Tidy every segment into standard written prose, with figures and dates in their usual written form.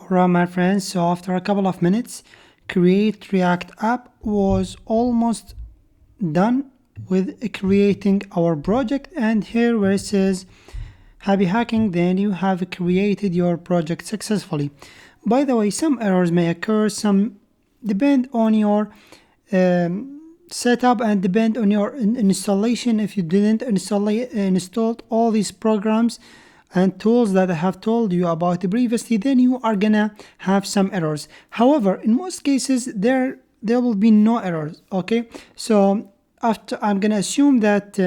Alright, my friends, so after a couple of minutes, Create React App was almost done with creating our project, and here where it says happy hacking, then you have created your project successfully. By the way, some errors may occur, some depend on your setup and depend on your installation. If you didn't installed all these programs and tools that I have told you about previously, then you are gonna have some errors. However, in most cases there will be no errors. Okay, so after I'm gonna assume that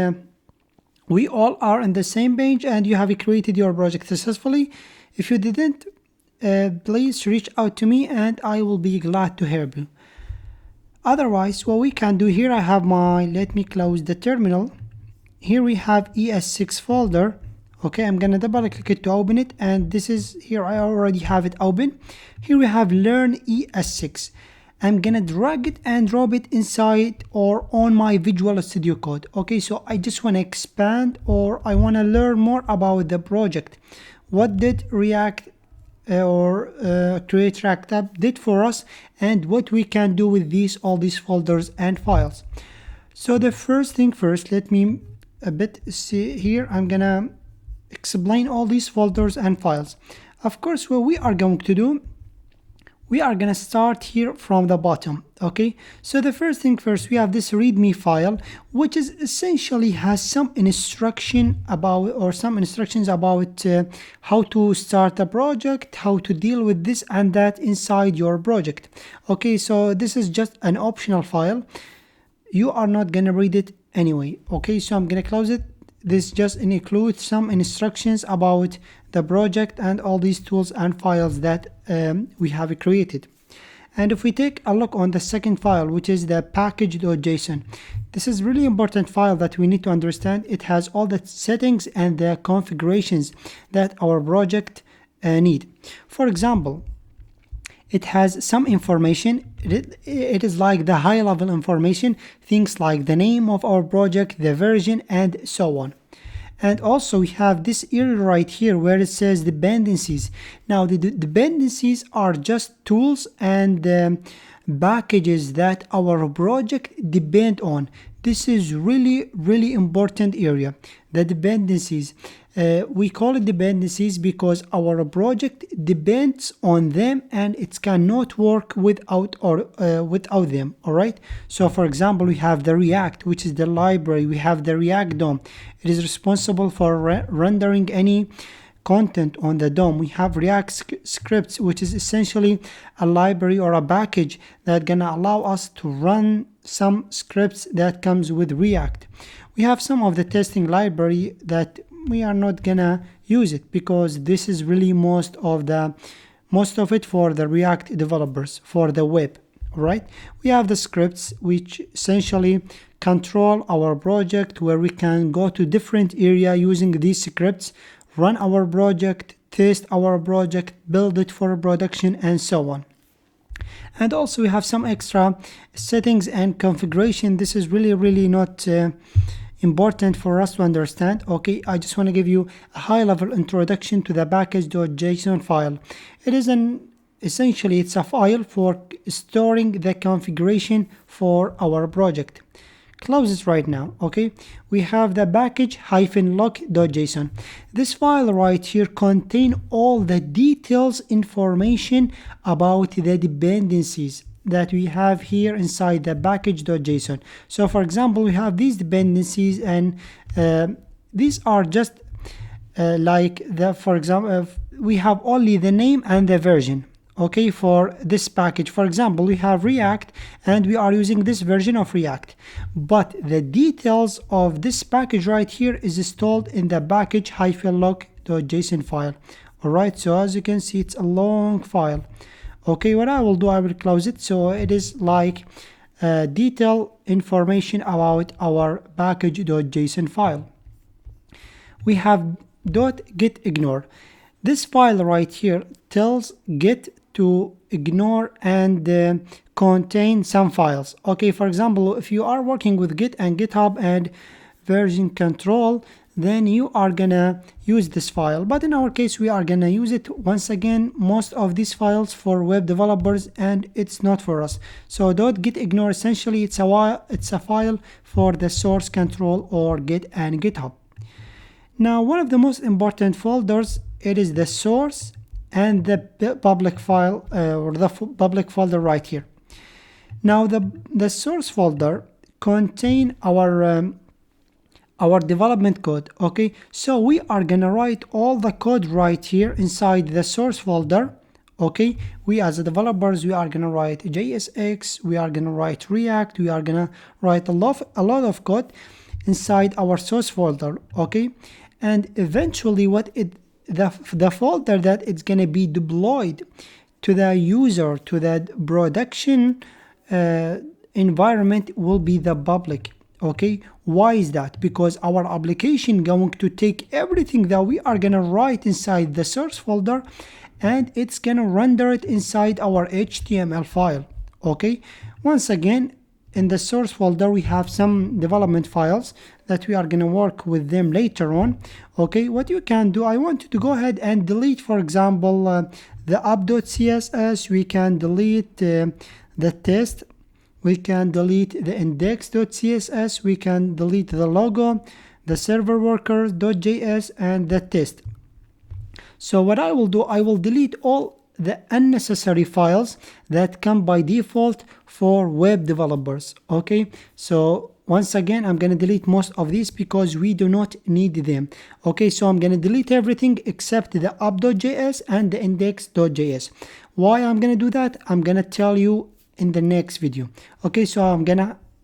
we all are on the same page and you have created your project successfully. If you didn't, please reach out to me and I will be glad to help you. Otherwise, what we can do here, I have let me close the terminal. Here we have ES6 folder. Okay, I'm gonna double click it to open it, and this is here, I already have it open. Here we have learn ES6. I'm gonna drag it and drop it inside or on my Visual Studio Code. Okay, so I just want to expand, or I want to learn more about the project. What did React Create React App did for us, and what we can do with all these folders and files. So the first thing first, let me see here. I'm gonna explain all these folders and files. Of course, what we are going to do, we are gonna start here from the bottom. Okay, so the first thing first, we have this Readme file, which is essentially has some instructions about how to start a project, how to deal with this and that inside your project. Okay, so this is just an optional file. You are not gonna read it anyway. Okay, so I'm gonna close it. This just includes some instructions about the project and all these tools and files that we have created. And if we take a look on the second file, which is the package.json, this is really important file that we need to understand. It has all the settings and the configurations that our project need. For example, it has some information. It is like the high level information, things like the name of our project, the version, and so on. And also we have this area right here where it says dependencies. Now the dependencies are just tools and packages that our project depend on. This is really important area, the dependencies. We call it dependencies because our project depends on them and it cannot work without them. All right, so for example, we have the React, which is the library. We have the React DOM. It is responsible for rendering any content on the DOM. We have React scripts, which is essentially a library or a package that gonna allow us to run some scripts that comes with React. We have some of the testing library that we are not gonna use it because this is really most of it for the React developers for the web. Right, we have the scripts which essentially control our project, where we can go to different area using these scripts, run our project, test our project, build it for production, and so on. And also we have some extra settings and configuration. This is really not important for us to understand. Okay, I just want to give you a high-level introduction to the package.json file. It is essentially it's a file for storing the configuration for our project. Close it right now. Okay, we have the package-lock.json. This file right here contain all the details information about the dependencies that we have here inside the package.json. So for example, we have these dependencies, and these are just for example, we have only the name and the version. Okay, for this package, for example, we have React and we are using this version of React, but the details of this package right here is stored in the package-lock.json file. All right, so as you can see, it's a long file. Okay, what I will do, I will close it. So it is like detailed information about our package.json file. We have .gitignore. This file right here tells Git to ignore and contain some files. Okay, for example, if you are working with Git and GitHub and version control, then you are gonna use this file. But in our case, we are gonna use it once again, most of these files for web developers, and it's not for us. So .git ignore, essentially it's a file for the source control or Git and GitHub. Now, one of the most important folders, it is the source and the public file or the public folder right here. Now, the source folder contain our development code. Okay, so we are gonna write all the code right here inside the source folder. Okay, we as developers, we are gonna write JSX, we are gonna write React, we are gonna write a lot of code inside our source folder. Okay, and eventually the folder that it's gonna be deployed to the user, to the production environment, will be the public. Okay, why is that? Because our application going to take everything that we are gonna write inside the source folder, and it's gonna render it inside our HTML file. Okay, once again, in the source folder we have some development files that we are gonna work with them later on. Okay, what you can do, I want you to go ahead and delete, for example, the app.css. We can delete the test, we can delete the index.css, we can delete the logo, the server worker.js, and the test. So what I will do, I will delete all the unnecessary files that come by default for web developers. Okay, so once again, I'm going to delete most of these because we do not need them. Okay, so I'm going to delete everything except the app.js and the index.js. Why I'm going to do that, I'm going to tell you in the next video. Okay, so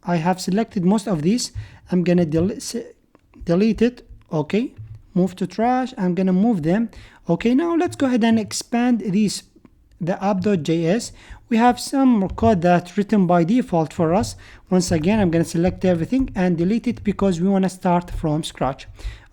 I have selected most of these. I'm going to delete it. Okay, move to trash. I'm going to move them. Okay, now let's go ahead and expand the app.js. We have some code that's written by default for us. Once again, I'm going to select everything and delete it because we want to start from scratch.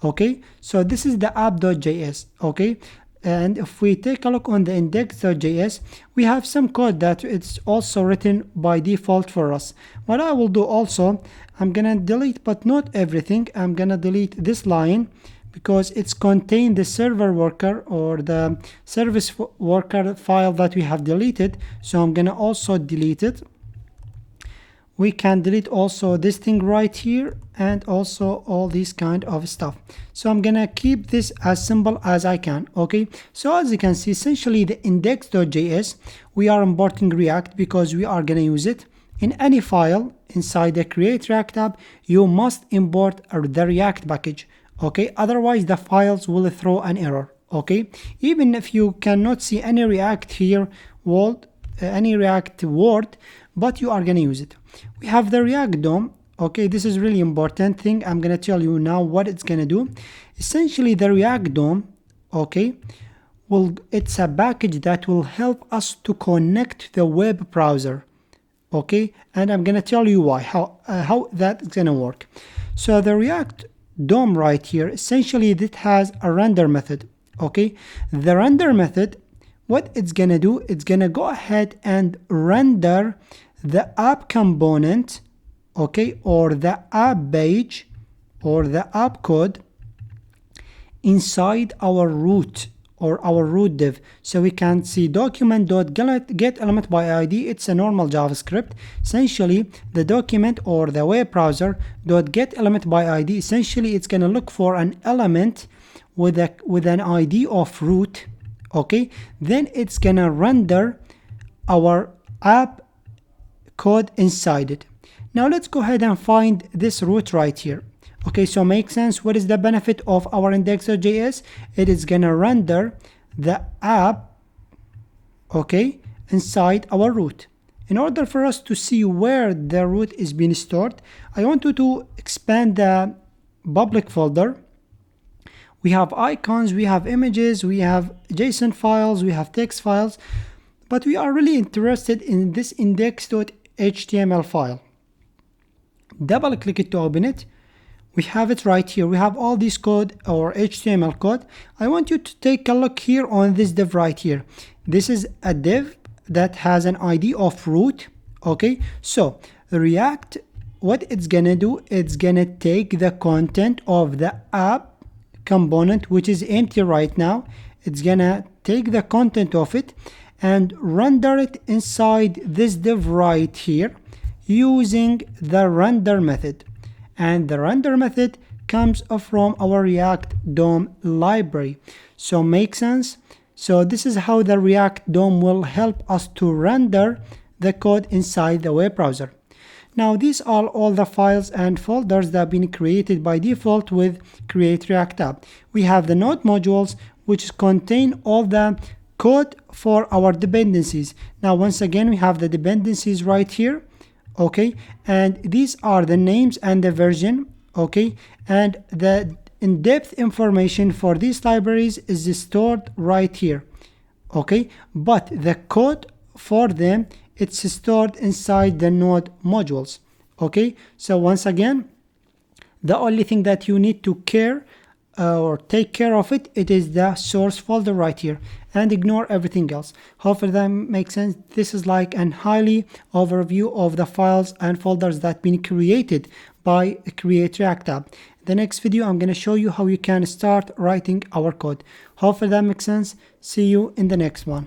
Okay, so this is the app.js. Okay, and if we take a look on the index.js, we have some code that it's also written by default for us. What I will do also, I'm going to delete, but not everything. I'm going to delete this line because it's contained the server worker or the service worker file that we have deleted. So I'm gonna also delete it. We can delete also this thing right here and also all these kind of stuff. So I'm gonna keep this as simple as I can. Okay, so as you can see, essentially the index.js, we are importing React because we are gonna use it. In any file inside the create React app, you must import the React package. Okay, otherwise the files will throw an error. Okay, even if you cannot see any React here any React word, but you are gonna use it. We have the React DOM. Okay, this is really important thing. I'm gonna tell you now what it's gonna do. Essentially the React DOM, okay, it's a package that will help us to connect the web browser. Okay, and I'm gonna tell you why, how that's gonna work. So the React DOM right here, essentially it has a render method. Okay, the render method, what it's gonna do, it's gonna go ahead and render the app component, okay, or the app page or the app code inside our root or our root div. So we can see document.getElementById. It's a normal JavaScript. Essentially the document or the web browser .getElementById, essentially it's gonna look for an element with an ID of root. Okay, then it's gonna render our app code inside it. Now let's go ahead and find this root right here. Okay, so makes sense. What is the benefit of our index.js? It is gonna render the app, okay, inside our root. In order for us to see where the root is being stored, I want you to expand the public folder. We have icons, we have images, we have JSON files, we have text files, but we are really interested in this index.html file. Double click it to open it. We have it right here. We have all this code or HTML code. I want you to take a look here on this div right here. This is a div that has an ID of root. Okay, so React, what it's gonna do, it's gonna take the content of the app component, which is empty right now. It's gonna take the content of it and render it inside this div right here using the render method. And the render method comes from our React DOM library. So make sense? So this is how the React DOM will help us to render the code inside the web browser. Now these are all the files and folders that have been created by default with Create React App. We have the node modules, which contain all the code for our dependencies. Now once again, we have the dependencies right here, okay, and these are the names and the version, okay, and the in-depth information for these libraries is stored right here, okay, but the code for them, it's stored inside the node modules, okay. So once again, the only thing that you need to care or take care of it is the source folder right here, and ignore everything else. Hopefully that makes sense. This is like an highly overview of the files and folders that have been created by Create React App. The next video, I'm going to show you how you can start writing our code. Hopefully that makes sense. See you in the next one.